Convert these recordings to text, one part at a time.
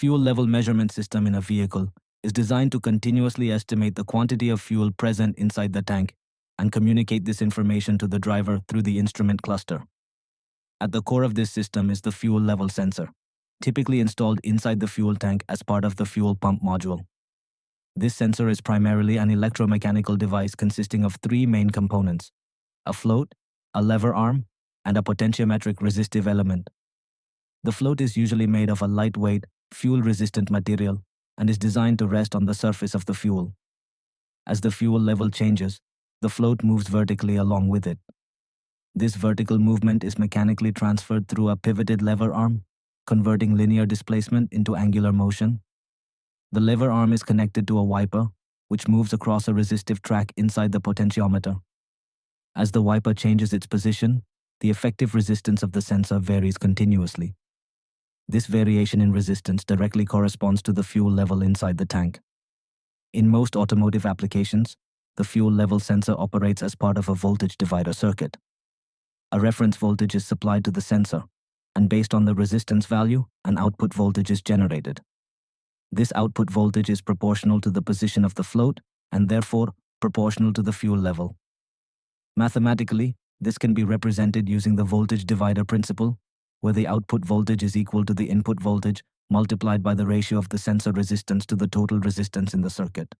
fuel level measurement system in a vehicle is designed to continuously estimate the quantity of fuel present inside the tank and communicate this information to the driver through the instrument cluster. At the core of this system is the fuel level sensor, typically installed inside the fuel tank as part of the fuel pump module. This sensor is primarily an electromechanical device consisting of three main components: a float, a lever arm, and a potentiometric resistive element. The float is usually made of a lightweight, fuel-resistant material and is designed to rest on the surface of the fuel. As the fuel level changes, the float moves vertically along with it. This vertical movement is mechanically transferred through a pivoted lever arm, converting linear displacement into angular motion. The lever arm is connected to a wiper, which moves across a resistive track inside the potentiometer. As the wiper changes its position, the effective resistance of the sensor varies continuously. This variation in resistance directly corresponds to the fuel level inside the tank. In most automotive applications, the fuel level sensor operates as part of a voltage divider circuit. A reference voltage is supplied to the sensor, and based on the resistance value, an output voltage is generated. This output voltage is proportional to the position of the float and therefore proportional to the fuel level. Mathematically, this can be represented using the voltage divider principle, where the output voltage is equal to the input voltage multiplied by the ratio of the sensor resistance to the total resistance in the circuit.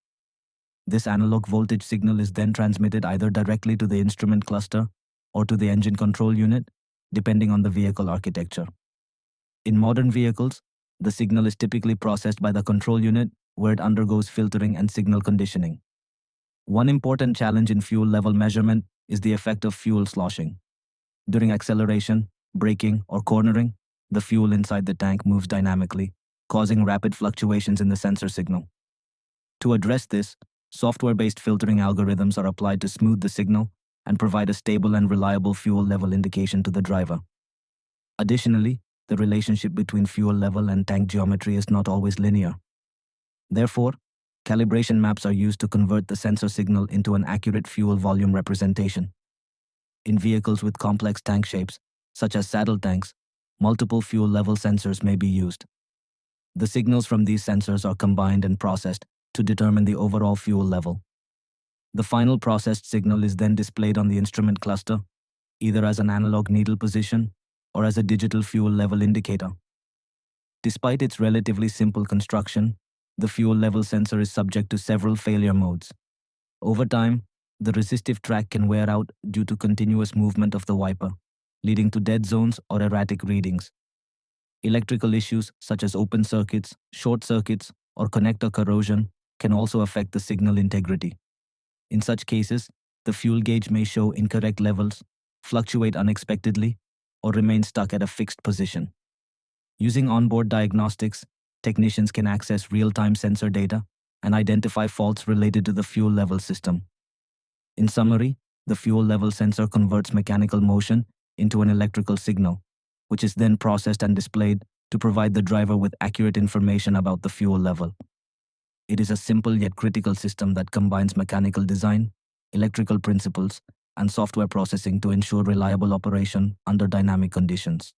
This analog voltage signal is then transmitted either directly to the instrument cluster or to the engine control unit, depending on the vehicle architecture. In modern vehicles, the signal is typically processed by the control unit, where it undergoes filtering and signal conditioning. One important challenge in fuel level measurement is the effect of fuel sloshing. During acceleration, braking, or cornering, the fuel inside the tank moves dynamically, causing rapid fluctuations in the sensor signal. To address this, software-based filtering algorithms are applied to smooth the signal and provide a stable and reliable fuel level indication to the driver. Additionally, the relationship between fuel level and tank geometry is not always linear. Therefore, calibration maps are used to convert the sensor signal into an accurate fuel volume representation. In vehicles with complex tank shapes, such as saddle tanks, multiple fuel level sensors may be used. The signals from these sensors are combined and processed to determine the overall fuel level. The final processed signal is then displayed on the instrument cluster, either as an analog needle position or as a digital fuel level indicator. Despite its relatively simple construction, the fuel level sensor is subject to several failure modes. Over time, the resistive track can wear out due to continuous movement of the wiper, leading to dead zones or erratic readings. Electrical issues such as open circuits, short circuits, or connector corrosion can also affect the signal integrity. In such cases, the fuel gauge may show incorrect levels, fluctuate unexpectedly, or remain stuck at a fixed position. Using onboard diagnostics, technicians can access real-time sensor data and identify faults related to the fuel level system. In summary, the fuel level sensor converts mechanical motion into an electrical signal, which is then processed and displayed to provide the driver with accurate information about the fuel level. It is a simple yet critical system that combines mechanical design, electrical principles, and software processing to ensure reliable operation under dynamic conditions.